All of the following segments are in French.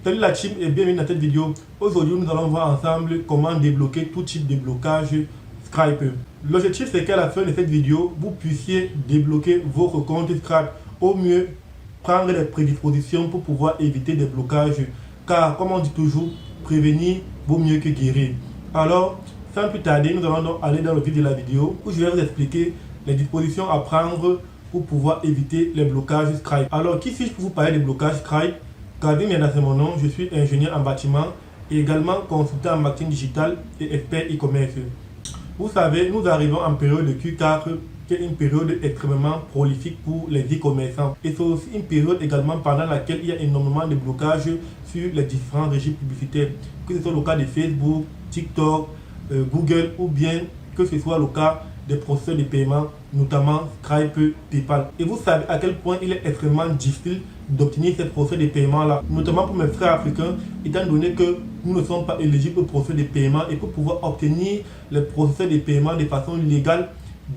Salut la team et bienvenue dans cette vidéo. Aujourd'hui, nous allons voir ensemble comment débloquer tout type de blocage Stripe. L'objectif, c'est qu'à la fin de cette vidéo, vous puissiez débloquer votre compte Stripe. Au mieux, prendre les prédispositions pour pouvoir éviter des blocages. Car, comme on dit toujours, prévenir vaut mieux que guérir. Alors, sans plus tarder, nous allons donc aller dans le vif de la vidéo où je vais vous expliquer les dispositions à prendre pour pouvoir éviter les blocages Stripe. Alors, qui suis-je pour vous parler des blocages Stripe? Kazim Yanda, c'est mon nom, je suis ingénieur en bâtiment et également consultant en marketing digital et expert e-commerce. Vous savez, nous arrivons en période de Q4, qui est une période extrêmement prolifique pour les e-commerçants. Et c'est aussi une période également pendant laquelle il y a énormément de blocages sur les différents régimes publicitaires, que ce soit le cas de Facebook, TikTok, Google ou bien que ce soit le cas des processus de paiement, notamment Stripe, PayPal. Et vous savez à quel point il est extrêmement difficile d'obtenir ces processus de paiement-là, notamment pour mes frères africains, étant donné que nous ne sommes pas éligibles au processus de paiement et pour pouvoir obtenir les processus de paiement de façon légale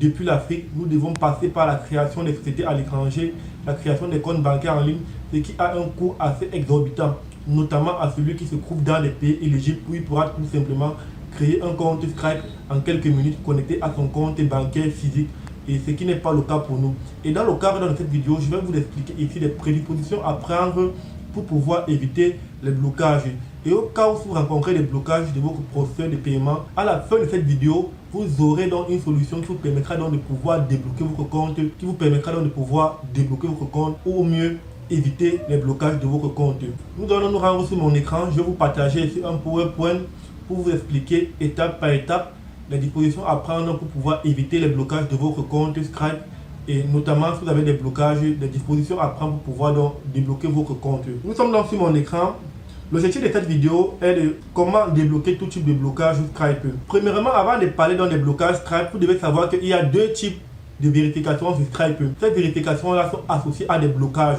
depuis l'Afrique, nous devons passer par la création des sociétés à l'étranger, la création des comptes bancaires en ligne, ce qui a un coût assez exorbitant, notamment à celui qui se trouve dans les pays éligibles où il pourra tout simplement créer un compte Stripe en quelques minutes connecté à son compte bancaire physique, et ce qui n'est pas le cas pour nous. Et dans le cadre de cette vidéo, je vais vous expliquer ici les prédispositions à prendre pour pouvoir éviter les blocages. Et au cas où vous rencontrez des blocages de votre processus de paiement, à la fin de cette vidéo, vous aurez donc une solution qui vous permettra donc de pouvoir débloquer votre compte, ou au mieux éviter les blocages de votre compte. Nous allons nous rendre sur mon écran. Je vais vous partager ici un PowerPoint pour vous expliquer étape par étape les dispositions à prendre pour pouvoir éviter les blocages de votre compte Stripe, et notamment si vous avez des blocages, des dispositions à prendre pour pouvoir donc débloquer votre compte. Nous sommes donc sur mon écran. L'objectif de cette vidéo est de comment débloquer tout type de blocage Stripe. Premièrement, avant de parler dans des blocages Stripe, vous devez savoir qu'il y a deux types de vérification sur Stripe. Ces vérifications-là sont associées à des blocages.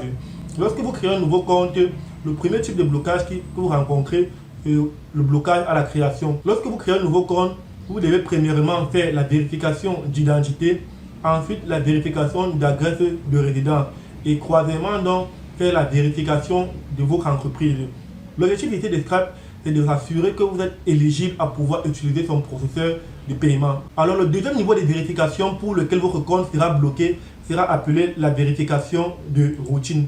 Lorsque vous créez un nouveau compte, le premier type de blocage que vous rencontrez, c'est le blocage à la création. Lorsque vous créez un nouveau compte, vous devez premièrement faire la vérification d'identité, ensuite la vérification d'adresse de résidence et troisièmement donc faire la vérification de votre entreprise. L'objectif ici de Stripe, c'est de s'assurer que vous êtes éligible à pouvoir utiliser son processeur de paiement. Alors le deuxième niveau de vérification pour lequel votre compte sera bloqué sera appelé la vérification de routine.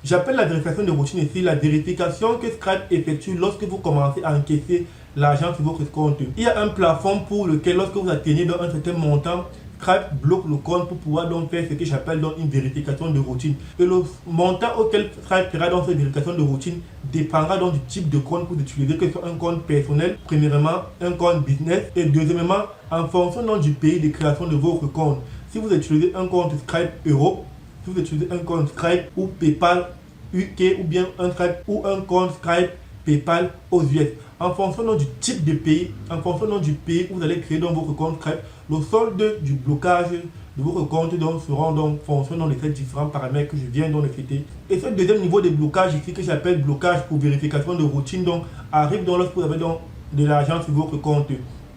J'appelle la vérification de routine ici la vérification que Stripe effectue lorsque vous commencez à encaisser l'argent sur votre compte. Il y a un plafond pour lequel lorsque vous atteignez un certain montant, Stripe bloque le compte pour pouvoir donc faire ce que j'appelle donc une vérification de routine. Et le montant auquel Stripe fera dans cette vérification de routine dépendra donc du type de compte que vous utilisez, que ce soit un compte personnel, premièrement un compte business et deuxièmement en fonction donc du pays de création de votre compte. Si vous utilisez un compte Stripe Europe, si vous utilisez un compte Stripe ou PayPal UK ou bien un Stripe ou un compte Stripe PayPal aux US. En fonction donc du type de pays, en fonction donc du pays où vous allez créer dans votre compte Stripe, le solde du blocage de votre compte donc seront donc fonctionnant de ces différents paramètres que je viens donc de citer. Et ce deuxième niveau de blocage ici que j'appelle blocage pour vérification de routine donc arrive donc lorsque vous avez donc de l'argent sur votre compte.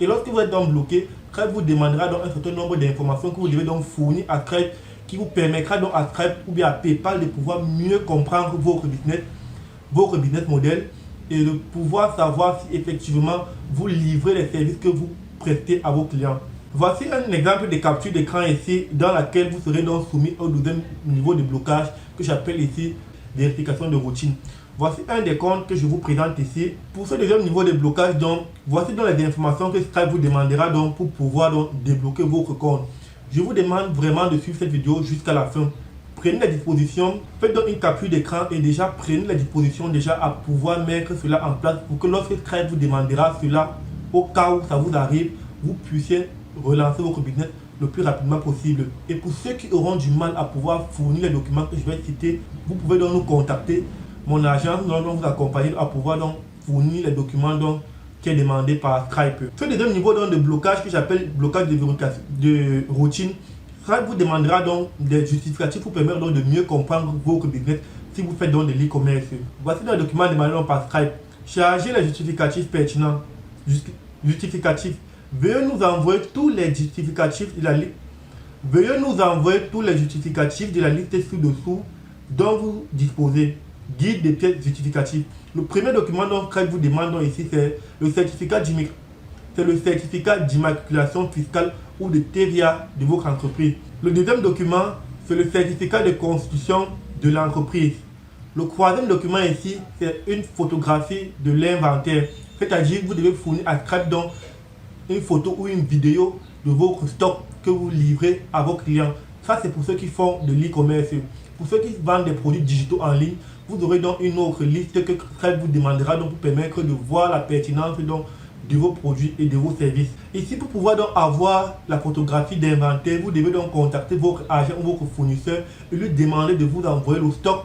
Et lorsque vous êtes donc bloqué, Stripe vous demandera donc un certain nombre d'informations que vous devez donc fournir à Stripe, qui vous permettra donc à Stripe ou bien à PayPal de pouvoir mieux comprendre votre business model et de pouvoir savoir si effectivement vous livrez les services que vous prestez à vos clients. Voici un exemple de capture d'écran ici dans laquelle vous serez donc soumis au deuxième niveau de blocage que j'appelle ici vérification de routine. Voici un des comptes que je vous présente ici. Pour ce deuxième niveau de blocage, donc, voici donc les informations que Stripe vous demandera donc pour pouvoir donc débloquer votre compte. Je vous demande vraiment de suivre cette vidéo jusqu'à la fin. Prenez les dispositions, faites donc une capture d'écran et déjà prenez les dispositions déjà à pouvoir mettre cela en place pour que lorsque Stripe vous demandera cela, au cas où ça vous arrive, vous puissiez relancer votre business le plus rapidement possible. Et pour ceux qui auront du mal à pouvoir fournir les documents que je vais citer, vous pouvez donc nous contacter. Mon agence nous allons vous accompagner à pouvoir donc fournir les documents donc qui est demandé par Stripe. Ce deuxième niveau donc de blocage que j'appelle blocage de routine, Stripe vous demandera donc des justificatifs pour permettre donc de mieux comprendre votre business si vous faites donc de l'e-commerce. Voici le document demandé par Stripe. Chargez les justificatifs pertinents. Justificatifs. Veuillez nous envoyer tous les justificatifs de la liste. Veuillez nous envoyer tous les justificatifs de la liste ci-dessous dont vous disposez. guide des pièces justificatives. Le premier document dont Scribe vous demande donc ici, c'est le certificat d'immatriculation fiscale ou de TVA de votre entreprise. Le deuxième document, c'est le certificat de constitution de l'entreprise. Le troisième document ici, c'est une photographie de l'inventaire. C'est-à-dire que vous devez fournir à Scribe donc une photo ou une vidéo de votre stock que vous livrez à vos clients. Ça, c'est pour ceux qui font de l'e-commerce. Pour ceux qui vendent des produits digitaux en ligne, vous aurez donc une autre liste que Scribe vous demandera donc pour permettre de voir la pertinence donc de vos produits et de vos services. Ici, pour pouvoir donc avoir la photographie d'inventaire, vous devez donc contacter votre agent ou votre fournisseur et lui demander de vous envoyer le stock,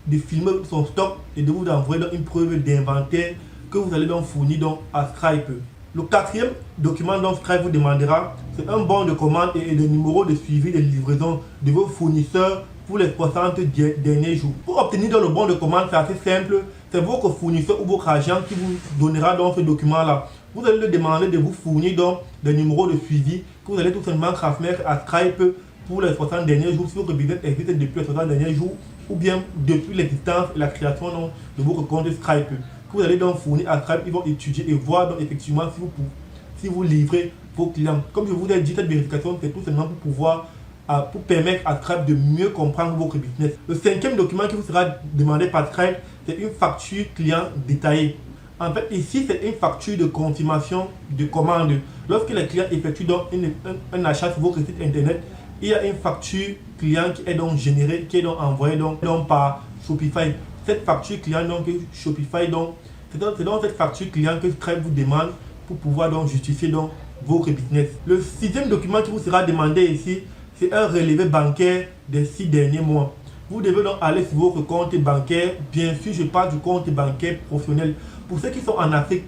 de filmer son stock et de vous envoyer donc une preuve d'inventaire que vous allez donc fournir donc à Scribe. Le quatrième document dont Scribe vous demandera, c'est un bon de commande et le numéro de suivi de livraison de vos fournisseurs pour les 60 derniers jours. Pour obtenir donc le bon de commande, c'est assez simple. C'est votre fournisseur ou votre agent qui vous donnera donc ce document-là. Vous allez lui demander de vous fournir donc des numéros de suivi que vous allez tout simplement transmettre à Scribe pour les 60 derniers jours si votre business existe depuis les 60 derniers jours ou bien depuis l'existence et la création donc, de votre compte Scribe. Que vous allez donc fournir à Scribe, ils vont étudier et voir donc effectivement si vous livrez vos clients. Comme je vous ai dit, cette vérification, c'est tout simplement pour permettre à Scribe de mieux comprendre votre business. Le cinquième document qui vous sera demandé par Scribe, c'est une facture client détaillée. En fait, ici, c'est une facture de confirmation de commande. Lorsque les clients effectuent donc un achat sur votre site internet, il y a une facture client qui est donc générée, qui est donc envoyée donc par Shopify. Cette facture client donc Shopify donc c'est donc cette facture client que Scribe vous demande pour pouvoir donc justifier donc votre business. Le sixième document qui vous sera demandé ici, c'est un relevé bancaire des 6 derniers mois. Vous devez donc aller sur votre compte bancaire. Bien sûr, je parle du compte bancaire professionnel. Pour ceux qui sont en Afrique,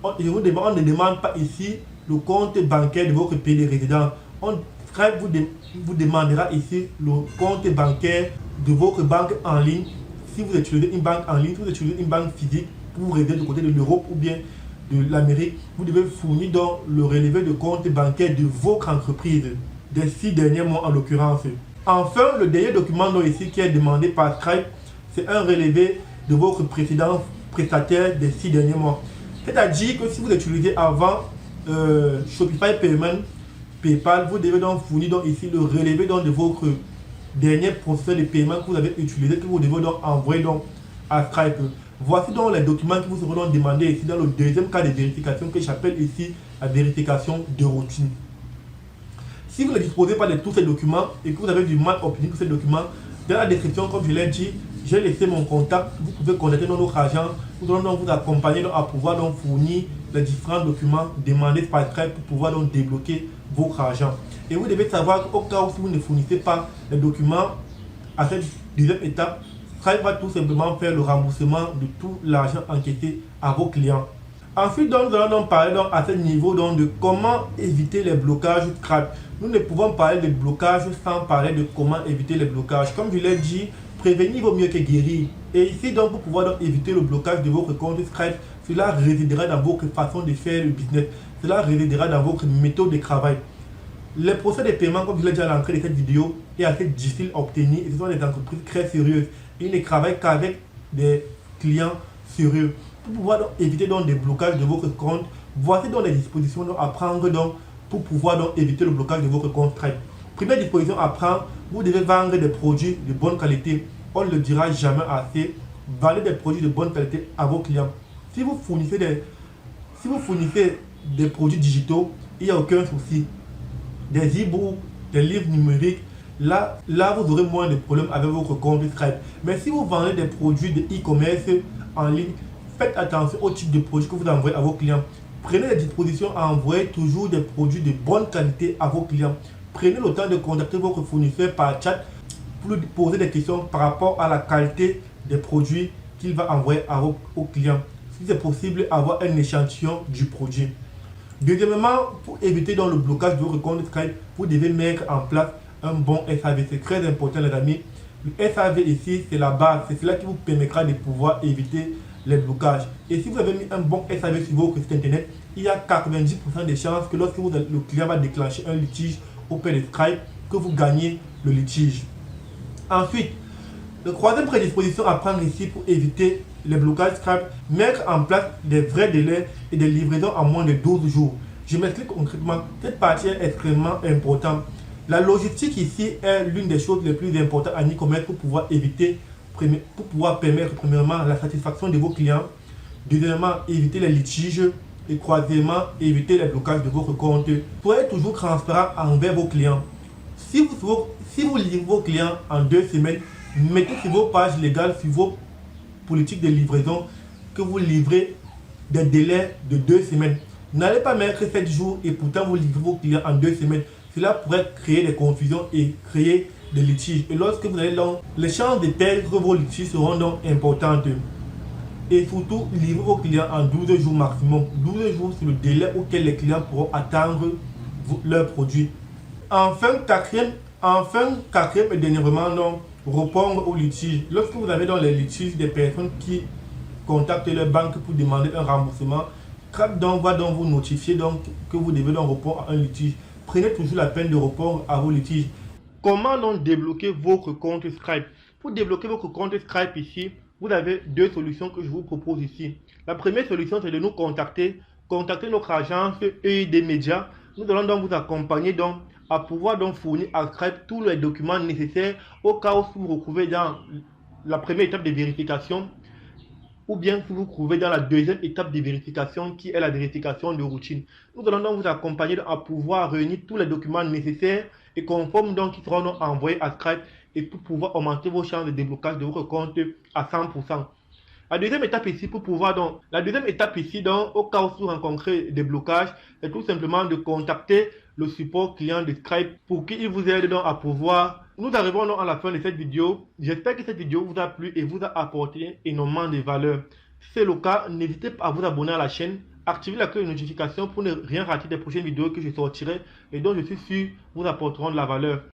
on ne demande pas ici le compte bancaire de votre pays de résidence. Scribe vous demandera ici le compte bancaire de votre banque en ligne. Si vous utilisez une banque en ligne, si vous utilisez une banque physique pour vous résider du côté de l'Europe ou bien de l'Amérique, vous devez fournir donc le relevé de compte bancaire de votre entreprise, des 6 derniers mois en l'occurrence. Enfin, le dernier document donc ici qui est demandé par Scribe, c'est un relevé de votre précédent prestataire des 6 derniers mois. C'est-à-dire que si vous utilisez avant Shopify Payment, PayPal, vous devez donc fournir donc ici le relevé donc de votre dernier processus de paiement que vous avez utilisé, que vous devez donc envoyer donc à Scribe. Voici donc les documents qui vous seront donc demandés ici dans le deuxième cas de vérification que j'appelle ici la vérification de routine. Si vous ne disposez pas de tous ces documents et que vous avez du mal à obtenir tous ces documents, dans la description, comme je l'ai dit, j'ai laissé mon contact. Vous pouvez contacter notre agent. Nous allons donc vous accompagner à pouvoir donc fournir les différents documents demandés par Scribe pour pouvoir donc débloquer votre argent. Et vous devez savoir qu'au cas où si vous ne fournissez pas les documents à cette deuxième étape, Scribe va tout simplement faire le remboursement de tout l'argent encaissé à vos clients. Ensuite, donc, nous allons donc parler donc, à ce niveau donc, de comment éviter les blocages Scribe. Nous ne pouvons parler de blocage sans parler de comment éviter les blocages. Comme je l'ai dit, prévenir vaut mieux que guérir. Et ici, donc, pour pouvoir donc, éviter le blocage de votre compte Scribe, cela résidera dans votre façon de faire le business. Cela résidera dans votre méthode de travail. Les procès de paiement, comme je l'ai dit à l'entrée de cette vidéo, est assez difficile à obtenir. Ce sont des entreprises très sérieuses. Ils ne travaillent qu'avec des clients sérieux. Pour pouvoir donc éviter donc des blocages de votre compte, voici donc les dispositions donc à prendre donc pour pouvoir donc éviter le blocage de votre compte Scribe. Première disposition à prendre, vous devez vendre des produits de bonne qualité. On ne le dira jamais assez. Vendez des produits de bonne qualité à vos clients. Si vous fournissez des produits digitaux, il n'y a aucun souci. Des e-books, des livres numériques, là vous aurez moins de problèmes avec votre compte Scribe. Mais si vous vendez des produits de e-commerce en ligne, faites attention au type de produit que vous envoyez à vos clients. Prenez les dispositions à envoyer toujours des produits de bonne qualité à vos clients. Prenez le temps de contacter votre fournisseur par chat pour lui poser des questions par rapport à la qualité des produits qu'il va envoyer à vos clients. Si c'est possible, avoir un échantillon du produit. Deuxièmement, pour éviter donc le blocage de votre compte Scribe, vous devez mettre en place un bon SAV. C'est très important les amis. Le SAV ici, c'est la base. C'est cela qui vous permettra de pouvoir éviter les blocages. Et si vous avez mis un bon SAV sur votre site internet, il y a 90% de chances que lorsque le client va déclencher un litige auprès de Scribe, que vous gagnez le litige. Ensuite, La troisième prédisposition à prendre ici pour éviter les blocages Skype, mettre en place des vrais délais et des livraisons en moins de 12 jours. Je m'explique concrètement, cette partie est extrêmement importante. La logistique ici est l'une des choses les plus importantes en e-commerce pour pouvoir permettre premièrement la satisfaction de vos clients, deuxièmement éviter les litiges et troisièmement éviter les blocages de votre compte. Soyez toujours transparent envers vos clients. Si vous livrez vos clients en 2 semaines, mettez sur vos pages légales, sur vos politiques de livraison, que vous livrez des délais de 2 semaines. N'allez pas mettre 7 jours et pourtant vous livrez vos clients en 2 semaines. Cela pourrait créer des confusions et créer des litiges. Et lorsque vous allez donc, les chances de perdre vos litiges seront donc importantes. Et surtout, livrez vos clients en 12 jours maximum. 12 jours, c'est le délai auquel les clients pourront attendre leurs produits. Enfin, quatrième et dernièrement, donc, répondre aux litiges. Lorsque vous avez dans les litiges des personnes qui contactent leur banque pour demander un remboursement, Stripe va donc vous notifier donc que vous devez donc répondre à un litige. Prenez toujours la peine de répondre à vos litiges. Comment donc débloquer votre compte Stripe? Pour débloquer votre compte Stripe ici, vous avez 2 solutions que je vous propose ici. La première solution, c'est de nous contacter notre agence EID Media. Nous allons donc vous accompagner donc à pouvoir donc fournir à Stripe tous les documents nécessaires au cas où vous vous retrouvez dans la première étape de vérification ou bien si vous vous trouvez dans la deuxième étape de vérification qui est la vérification de routine. Nous allons donc vous accompagner à pouvoir réunir tous les documents nécessaires et conformes donc qui seront donc envoyés à Stripe et pour pouvoir augmenter vos chances de déblocage de votre compte à 100%. La deuxième étape ici, au cas où vous rencontrez des blocages, c'est tout simplement de contacter le support client de Stripe pour qu'il vous aide donc à pouvoir. Nous arrivons donc à la fin de cette vidéo. J'espère que cette vidéo vous a plu et vous a apporté énormément de valeur. Si c'est le cas, n'hésitez pas à vous abonner à la chaîne, activer la cloche de notification pour ne rien rater des prochaines vidéos que je sortirai et dont je suis sûr vous apporteront de la valeur.